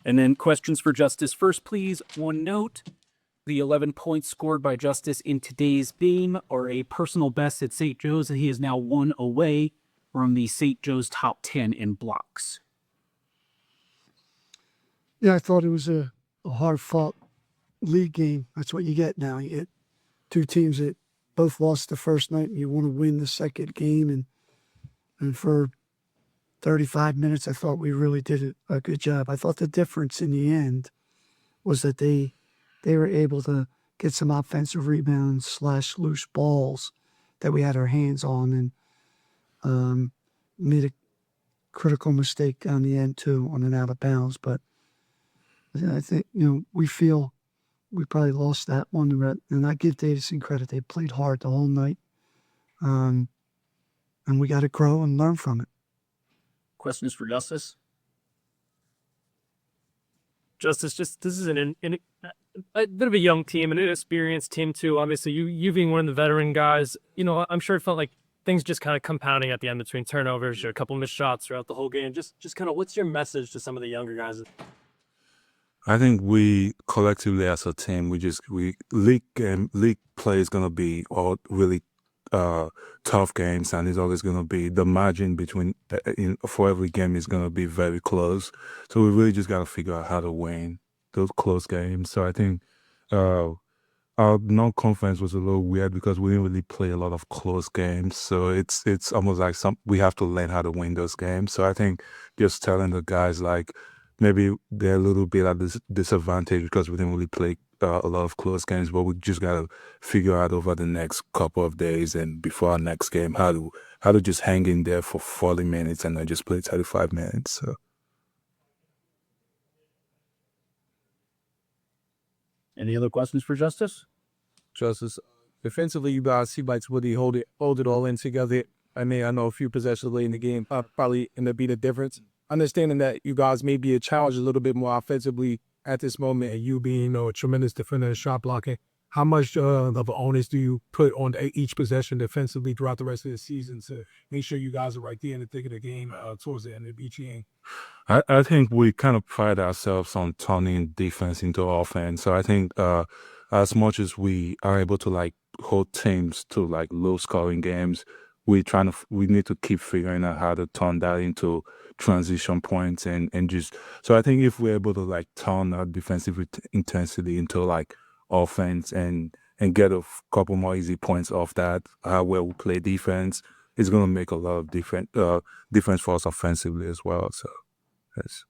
And then questions for Justice first, please. One note, the 11 points scored by Justice in today's game are a personal best at St. Joe's, and he is now 1 away from the St. Joe's top 10 in blocks. Yeah, I thought it was a hard-fought league game. That's what you get now. You get two teams that both lost the first night, and you want to win the second game. And for 35 minutes, I thought we really did a good job. I thought the difference in the end was that they were able to get some offensive rebounds / loose balls that we had our hands on, and made a critical mistake down the end too on an out of bounds. But I think, we feel we probably lost that one. And I give Davidson credit. They played hard the whole night. And we got to grow and learn from it. Questions for Justice? Justice, this is a bit of a young team, an inexperienced team too. Obviously, you being one of the veteran guys, I'm sure it felt like things just kind of compounding at the end between turnovers, a couple missed shots throughout the whole game. Just kind of, what's your message to some of the younger guys? I think we collectively as a team, league play is gonna be all really tough games, and it's always gonna be the margin between for every game is gonna be very close. So we really just gotta figure out how to win those close games. So I think our non-conference was a little weird because we didn't really play a lot of close games. So it's almost like we have to learn how to win those games. So I think just telling the guys like, maybe they're a little bit at this disadvantage because we didn't really play a lot of close games, but we just got to figure out over the next couple of days and before our next game how to just hang in there for 40 minutes and then just play 35 minutes. So. Any other questions for Justice? Justice, defensively, you guys seem like really hold it all in together. I know a few possessions late in the game probably end up being the difference. Understanding that you guys may be a challenge a little bit more offensively at this moment, and you being a tremendous defender and shot blocking, how much of an onus do you put on each possession defensively throughout the rest of the season to make sure you guys are right there in the thick of the game towards the end of each game? I think we kind of pride ourselves on turning defense into offense. So I think as much as we are able to hold teams to low scoring games, we need to keep figuring out how to turn that into transition points and just, so I think if we're able to turn our defensive intensity into offense and get a couple more easy points off that, where we play defense, it's going to make a lot of difference for us offensively as well. So, yes.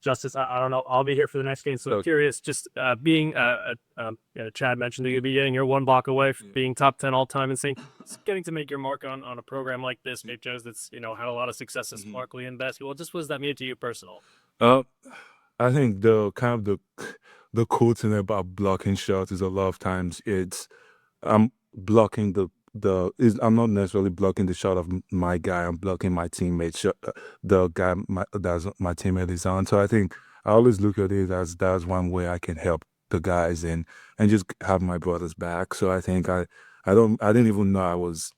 Justice, I don't know. I'll be here for the next game, so I'm curious. Just being, Chad mentioned that you'll be getting your 1 block away from being top 10 all time, and getting to make your mark on a program like this, St. Joe's, that's had a lot of success historically in basketball. Just what does that mean to you personally? I think the cool thing about blocking shots is a lot of times I'm blocking I'm not necessarily blocking the shot of my guy. I'm blocking my teammate's shot, the guy that's my teammate is on. So I think I always look at it as that's one way I can help the guys and just have my brothers back. So I think I didn't even know I was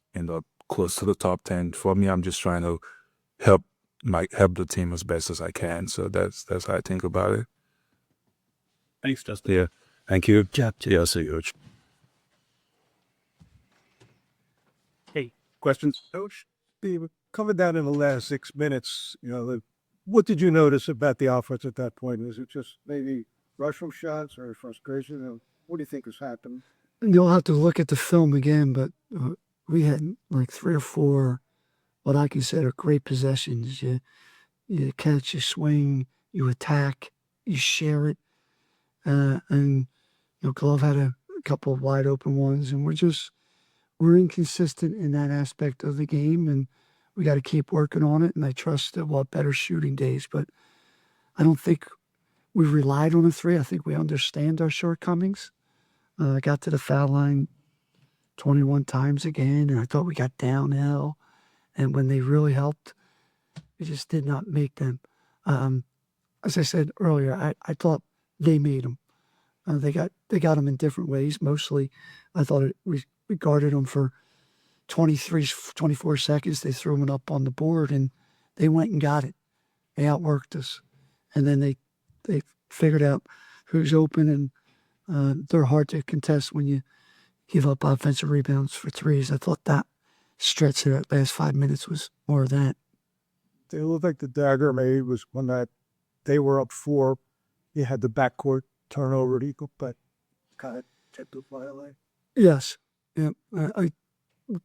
close to the top 10. For me, I'm just trying to help the team as best as I can. So that's how I think about it. Thanks, Justin. Yeah, thank you. Yeah, so huge. Questions? Coach, we covered that in the last 6 minutes. What did you notice about the offense at that point? Is it just maybe rush from shots or frustration? What do you think has happened? You'll have to look at the film again, but we had 3 or 4 what I consider great possessions. You catch, you swing, you attack, you share it. And Glove had a couple of wide open ones, and we're inconsistent in that aspect of the game, and we got to keep working on it. And I trust that we'll have better shooting days, but I don't think we relied on a 3. I think we understand our shortcomings. I got to the foul line 21 times again, and I thought we got downhill. And when they really helped, we just did not make them. As I said earlier, I thought they made them. They got them in different ways. Mostly, I thought we guarded them for 24 seconds. They threw them up on the board, and they went and got it. They outworked us. and then they figured out who's open, and they're hard to contest when you give up offensive rebounds for threes. I thought that stretch of that last 5 minutes was more of that. It looked like the dagger maybe was when that they were up 4. You had the backcourt turnover to equal, but kind of kept the fly away. Yes. Yeah. I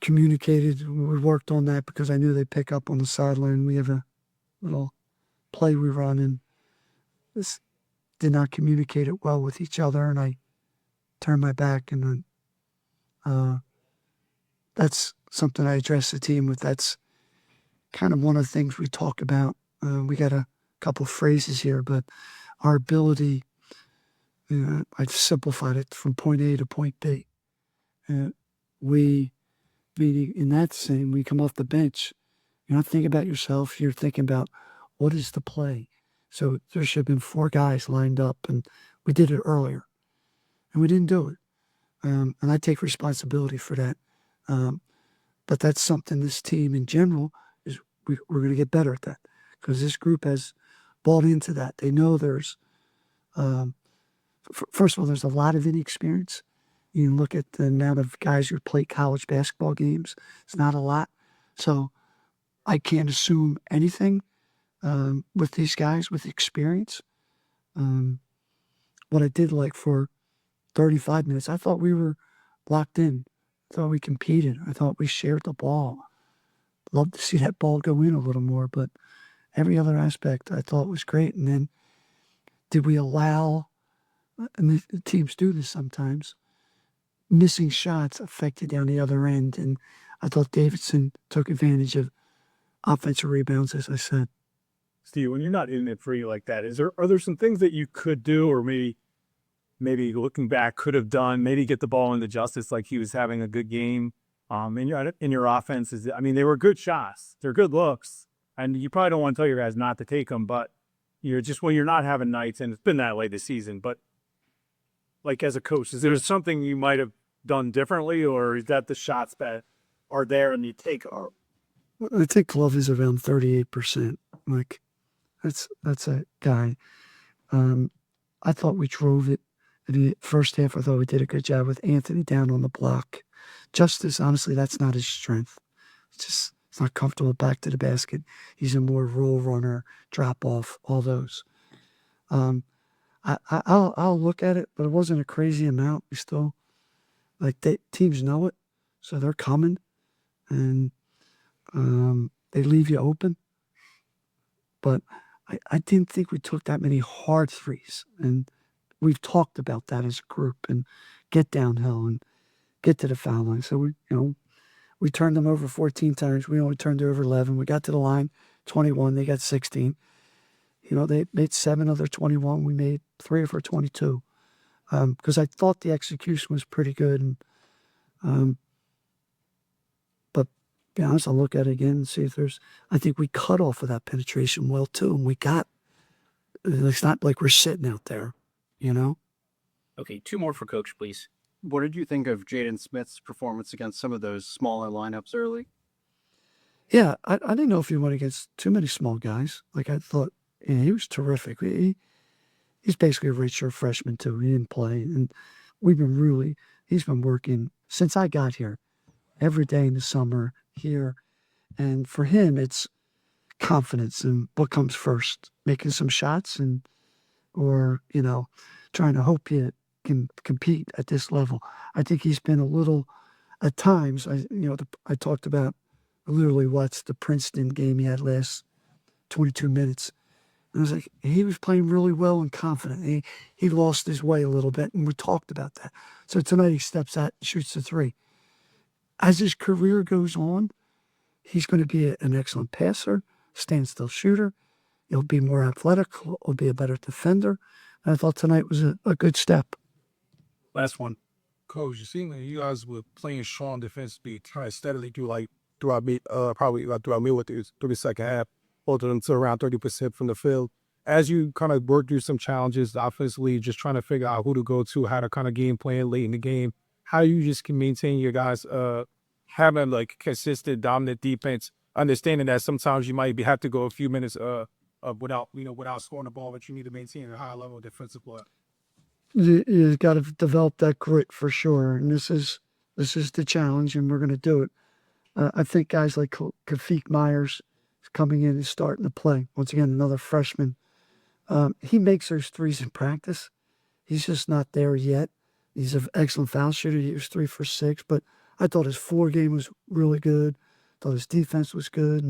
communicated. We worked on that because I knew they'd pick up on the sideline. We have a little play we run, and this did not communicate it well with each other, and I turned my back, and that's something I addressed the team with. That's kind of one of the things we talk about. We got a couple phrases here, but our ability, I've simplified it from point A to point B. We, meaning in that saying, we come off the bench, you're not thinking about yourself, you're thinking about what is the play. So there should have been 4 guys lined up, and we did it earlier, and we didn't do it. And I take responsibility for that. But that's something this team in general is we're going to get better at that, because this group has bought into that. They know there's, first of all, there's a lot of inexperience. You can look at the amount of guys who play college basketball games. It's not a lot. So I can't assume anything with these guys with experience. What I did like for 35 minutes, I thought we were locked in. I thought we competed. I thought we shared the ball. Love to see that ball go in a little more, but every other aspect I thought was great. And then did we allow, and the teams do this sometimes, missing shots affected down the other end. And I thought Davidson took advantage of offensive rebounds, as I said. Steve, when you're not in it for you like that, are there some things that you could do, or maybe looking back could have done, maybe get the ball into Justice like he was having a good game in your offense? They were good shots. They're good looks. And you probably don't want to tell your guys not to take them, but you're just, when you're not having nights, and it's been that way this season, but like as a coach, is there something you might have done differently, or is that the shots that are there and you take? I think Love is around 38%. Like, that's a guy. I thought we drove it. In the first half, I thought we did a good job with Anthony down on the block. Justice, honestly, that's not his strength. It's not comfortable back to the basket. He's a more roll runner, drop off, all those. I'll look at it, but it wasn't a crazy amount. We still, teams know it, so they're coming, and they leave you open. But I didn't think we took that many hard threes, and we've talked about that as a group, and get downhill and get to the foul line. So we turned them over 14 times. We only turned over 11. We got to the line 21. They got 16. They made 7 of their 21. We made 3 of our 22. Because I thought the execution was pretty good. And, but to be honest, I'll look at it again and see if I think we cut off of that penetration well too. And it's not like we're sitting out there, Okay, 2 more for Coach, please. What did you think of Jaden Smith's performance against some of those smaller lineups early? Yeah, I didn't know if he went against too many small guys. I thought, he was terrific. He's basically a redshirt freshman too. He didn't play, and he's been working since I got here, every day in the summer here. And for him, it's confidence and what comes first, making some shots or trying to hope you can compete at this level. I think he's been a little, at times, I talked about, literally watched the Princeton game he had last 22 minutes. And I was like, he was playing really well and confident. He lost his way a little bit, and we talked about that. So tonight he steps out and shoots the 3. As his career goes on, he's going to be an excellent passer, standstill shooter. He'll be more athletic. He'll be a better defender. And I thought tonight was a good step. Last one. Coach, you seem like you guys were playing strong defense, trying to steadily throughout through the second half, holding them to around 30% from the field. As you kind of work through some challenges offensively, just trying to figure out who to go to, how to kind of game plan late in the game, how you just can maintain your guys having consistent dominant defense, understanding that sometimes you might have to go a few minutes without scoring the ball, but you need to maintain a high level of defensive play. You got to develop that grit for sure, and this is the challenge, and we're going to do it. I think guys like Kafik Myers is coming in and starting to play. Once again, another freshman. He makes those threes in practice. He's just not there yet. He's an excellent foul shooter. He was 3 for 6, but I thought his floor game was really good. Thought his defense was good,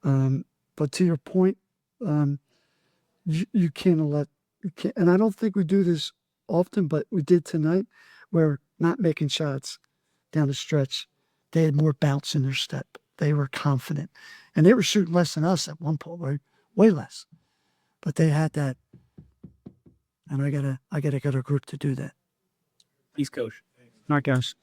and but to your point, you can't let. And I don't think we do this often, but we did tonight. We're not making shots down the stretch. They had more bounce in their step. They were confident, and they were shooting less than us at one point, right? Way less. But they had that, and I gotta get a group to do that. He's coach. All right, guys.